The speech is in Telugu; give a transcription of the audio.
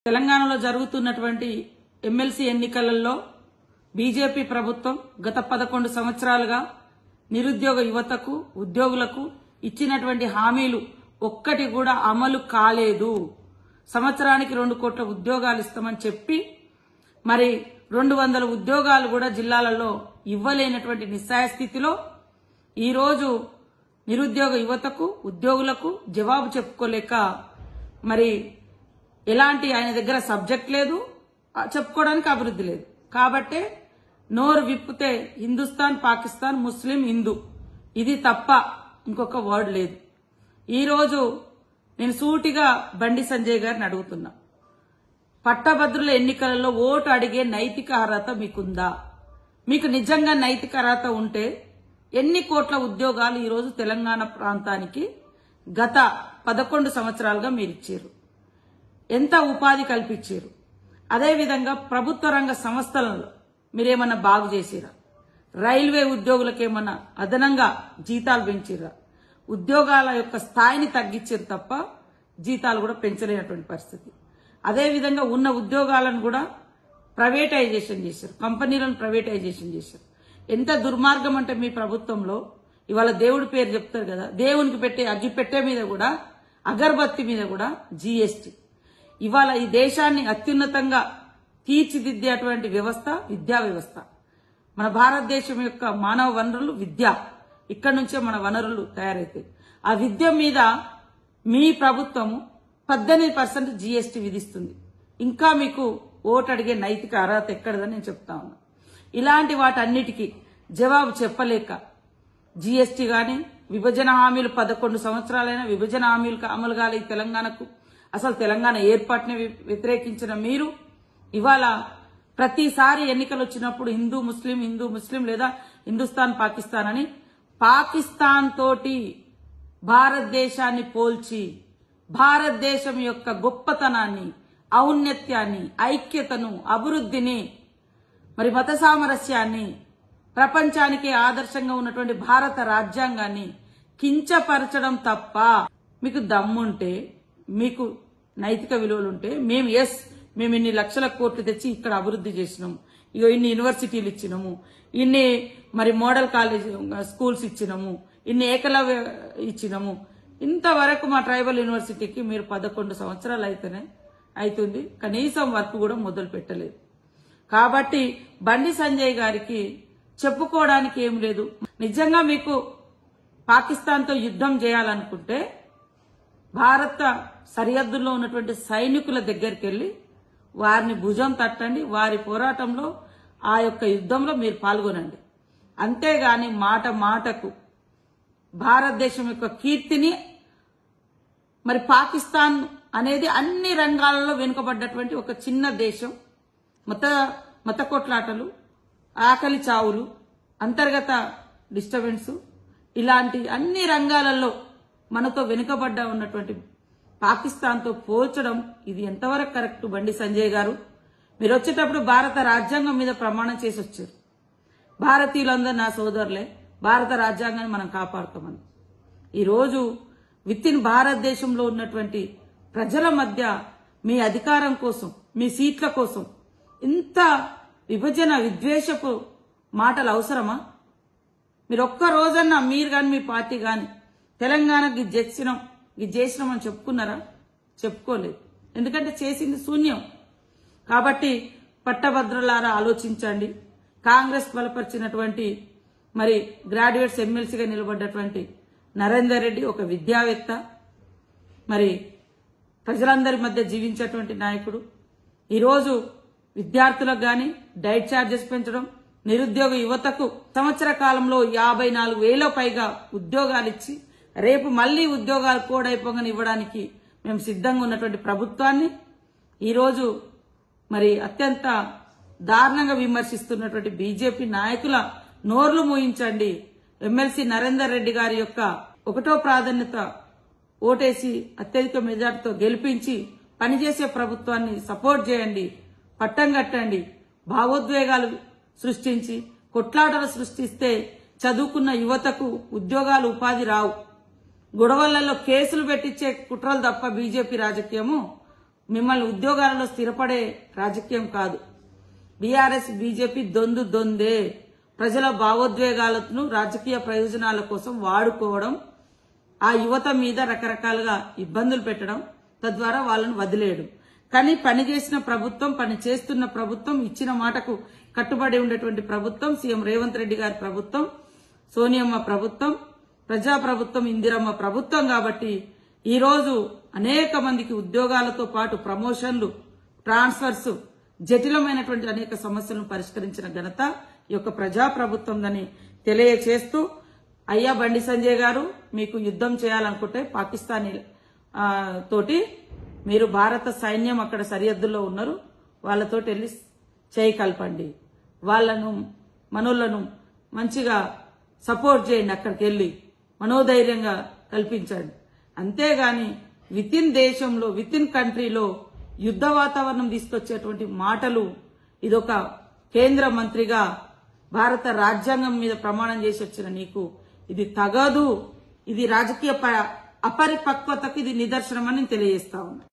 తెలంగాణలో జరుగుతున్నటువంటి ఎమ్మెల్సీ ఎన్నికలలో బీజేపీ ప్రభుత్వం గత 11 సంవత్సరాలుగా నిరుద్యోగ యువతకు ఉద్యోగులకు ఇచ్చినటువంటి హామీలు ఒక్కటి కూడా అమలు కాలేదు. సంవత్సరానికి 2 కోట్ల ఉద్యోగాలు ఇస్తామని చెప్పి మరి 200 ఉద్యోగాలు కూడా జిల్లాలలో ఇవ్వలేనటువంటి నిస్సాయ స్థితిలో ఈ రోజు నిరుద్యోగ యువతకు ఉద్యోగులకు జవాబు చెప్పుకోలేక మరి ఎలాంటి ఆయన దగ్గర సబ్జెక్ట్ లేదు, చెప్పుకోవడానికి అభివృద్ధి లేదు. కాబట్టి నోరు విప్పితే హిందుస్థాన్, పాకిస్తాన్, ముస్లిం, హిందూ ఇది తప్ప ఇంకొక వర్డ్ లేదు. ఈరోజు నేను సూటిగా బండి సంజయ్ గారిని అడుగుతున్నా, పట్టభద్రుల ఎన్నికలలో ఓటు అడిగే నైతిక అర్హత మీకుందా? మీకు నిజంగా నైతిక అర్హత ఉంటే ఎన్ని కోట్ల ఉద్యోగాలు ఈరోజు తెలంగాణ ప్రాంతానికి గత 11 సంవత్సరాలుగా మీరిచ్చారు? ఎంత ఉపాధి కల్పించారు? అదేవిధంగా ప్రభుత్వ రంగ సంస్థలలో మీరేమన్నా బాగు చేసిరా? రైల్వే ఉద్యోగులకేమన్నా అదనంగా జీతాలు పెంచిరా? ఉద్యోగాల యొక్క స్థాయిని తగ్గించారు తప్ప జీతాలు కూడా పెంచలేనటువంటి పరిస్థితి. అదేవిధంగా ఉన్న ఉద్యోగాలను కూడా ప్రైవేటైజేషన్ చేశారు, కంపెనీలను ప్రైవేటైజేషన్ చేశారు. ఎంత దుర్మార్గం అంటే మీ ప్రభుత్వంలో ఇవాళ దేవుడి పేరు చెప్తారు కదా, దేవునికి పెట్టే అగ్గిపెట్టె మీద కూడా, అగరబత్తి మీద కూడా జీఎస్టీ. ఇవాళ ఈ దేశాన్ని అత్యున్నతంగా తీర్చిదిద్దేటువంటి వ్యవస్థ విద్యా వ్యవస్థ. మన భారతదేశం యొక్క మానవ వనరులు విద్య, ఇక్కడ నుంచే మన వనరులు తయారైతాయి. ఆ విద్య మీద మీ ప్రభుత్వము 18% జీఎస్టీ విధిస్తుంది. ఇంకా మీకు ఓటు అడిగే నైతిక అర్హత ఎక్కడదని నేను చెప్తా ఉన్నా. ఇలాంటి వాటన్నిటికీ జవాబు చెప్పలేక జీఎస్టీ గాని, విభజన హామీలు 11 సంవత్సరాలైనా విభజన హామీలు అమలు కాలే తెలంగాణకు, అసలు తెలంగాణ ఏర్పాటుని వ్యతిరేకించిన మీరు ఇవాళ ప్రతిసారి ఎన్నికలు వచ్చినప్పుడు హిందూ ముస్లిం లేదా హిందుస్థాన్ పాకిస్తాన్ అని పాకిస్తాన్ తోటి భారతదేశాన్ని పోల్చి భారతదేశం యొక్క గొప్పతనాన్ని, ఔన్నత్యాన్ని, ఐక్యతను, అభివృద్ధిని, మరి మత సామరస్యాన్ని, ప్రపంచానికి ఆదర్శంగా ఉన్నటువంటి భారత రాజ్యాంగాన్ని కించపరచడం తప్ప మీకు దమ్ముంటే, మీకు నైతిక విలువలుంటే మేము ఇన్ని లక్షల కోట్లు తెచ్చి ఇక్కడ అభివృద్ధి చేసినాము, ఇగో ఇన్ని యూనివర్సిటీలు ఇచ్చినాము, ఇన్ని మరి మోడల్ కాలేజ్ స్కూల్స్ ఇచ్చినాము, ఇన్ని ఏకలవ్య ఇచ్చినాము, ఇంతవరకు మా ట్రైబల్ యూనివర్సిటీకి మీరు 11 సంవత్సరాలు అవుతుంది, కనీసం వర్క్ కూడా మొదలు పెట్టలేదు. కాబట్టి బండి సంజయ్ గారికి చెప్పుకోవడానికి ఏం లేదు. నిజంగా మీకు పాకిస్తాన్తో యుద్ధం చేయాలనుకుంటే భారత సరిహద్దుల్లో ఉన్నటువంటి సైనికుల దగ్గరికి వెళ్లి వారిని భుజం తట్టండి, వారి పోరాటంలో ఆ యొక్క యుద్ధంలో మీరు పాల్గొనండి. అంతేగాని మాటకు భారతదేశం యొక్క కీర్తిని, మరి పాకిస్తాన్ అనేది అన్ని రంగాలలో వెనుకబడ్డటువంటి ఒక చిన్న దేశం, మత కొట్లాటలు, ఆకలి చావులు, అంతర్గత డిస్టర్బెన్స్, ఇలాంటి అన్ని రంగాలలో మనతో వెనుకబడ్డ ఉన్నటువంటి పాకిస్తాన్తో పోల్చడం ఇది ఎంతవరకు కరెక్ట్? బండి సంజయ్ గారు, మీరు వచ్చేటప్పుడు భారత రాజ్యాంగం మీద ప్రమాణం చేసి వచ్చారు. భారతీయులందరూ నా సోదరులే, భారత రాజ్యాంగాన్ని మనం కాపాడుతామని. ఈరోజు వితిన్ భారతదేశంలో ఉన్నటువంటి ప్రజల మధ్య మీ అధికారం కోసం, మీ సీట్ల కోసం ఇంత విభజన విద్వేషపు మాటలు అవసరమా? మీరు ఒక్క రోజన్నా మీరు గాని మీ పార్టీ గాని తెలంగాణకి ఇది చేసినాం అని చెప్పుకున్నారా? చెప్పుకోలేదు. ఎందుకంటే చేసింది శూన్యం. కాబట్టి పట్టభద్రులారా ఆలోచించండి. కాంగ్రెస్ బలపరిచినటువంటి మరి గ్రాడ్యుయేట్స్ ఎమ్మెల్సీగా నిలబడ్డటువంటి నరేందర్ రెడ్డి ఒక విద్యావేత్త, మరి ప్రజలందరి మధ్య జీవించేటువంటి నాయకుడు. ఈరోజు విద్యార్థులకు గాని డైట్ ఛార్జెస్ పెంచడం, నిరుద్యోగ యువతకు సంవత్సర కాలంలో 54,000 పైగా ఉద్యోగాలు ఇచ్చి రేపు మళ్లీ ఉద్యోగాలు కోడైపోగానే ఇవ్వడానికి మేము సిద్ధంగా ఉన్నటువంటి ప్రభుత్వాన్ని ఈరోజు మరి అత్యంత దారుణంగా విమర్శిస్తున్నటువంటి బీజేపీ నాయకుల నోర్లు మూయించండి. ఎమ్మెల్సీ నరేందర్ రెడ్డి గారి యొక్క 1వ ప్రాధాన్యత ఓటేసి అత్యధిక మెజార్టీతో గెలిపించి పనిచేసే ప్రభుత్వాన్ని సపోర్ట్ చేయండి, పట్టం కట్టండి. భావోద్వేగాలు సృష్టించి కొట్లాటలు సృష్టిస్తే చదువుకున్న యువతకు ఉద్యోగాలు, ఉపాధి రావు. గొడవలలో కేసులు పెట్టించే కుట్రలు తప్ప బీజేపీ రాజకీయము మిమ్మల్ని ఉద్యోగాలలో స్థిరపడే రాజకీయం కాదు. బీఆర్ఎస్ బీజేపీ దొందే. ప్రజల భావోద్వేగాలను రాజకీయ ప్రయోజనాల కోసం వాడుకోవడం, ఆ యువత మీద రకరకాలుగా ఇబ్బందులు పెట్టడం, తద్వారా వాళ్ళను వదిలేయడం. కానీ పనిచేసిన ప్రభుత్వం, పని చేస్తున్న ప్రభుత్వం, ఇచ్చిన మాటకు కట్టుబడి ఉండేటువంటి ప్రభుత్వం, సీఎం రేవంత్ రెడ్డి గారి ప్రభుత్వం, సోనియమ్మ ప్రభుత్వం, ప్రజా ప్రభుత్వం, ఇందిరమ్మ ప్రభుత్వం. కాబట్టి ఈ రోజు అనేక మందికి ఉద్యోగాలతో పాటు ప్రమోషన్లు, ట్రాన్స్ఫర్స్, జటిలమైనటువంటి అనేక సమస్యలను పరిష్కరించిన ఘనత ఈ యొక్క ప్రజా ప్రభుత్వందని తెలియచేస్తూ, అయ్యా బండి సంజయ్ గారు, మీకు యుద్ధం చేయాలనుకుంటే పాకిస్తాన్ తోటి మీరు భారత సైన్యం అక్కడ సరిహద్దుల్లో ఉన్నారు, వాళ్ళతోటి వెళ్లి చేయి కలపండి, వాళ్ళను మనోళ్లను మంచిగా సపోర్ట్ చేయండి, అక్కడికి వెళ్లి మనోధైర్యంగా కల్పించండి. అంతేగాని విత్ ఇన్ దేశంలో, విత్ ఇన్ కంట్రీలో యుద్ధ వాతావరణం తీసుకొచ్చేటువంటి మాటలు, ఇదొక కేంద్ర మంత్రిగా భారత రాజ్యాంగం మీద ప్రమాణం చేసి వచ్చిన నీకు ఇది తగదు. ఇది రాజకీయ అపరిపక్వతకు ఇది నిదర్శనమని తెలియజేస్తా ఉన్నా.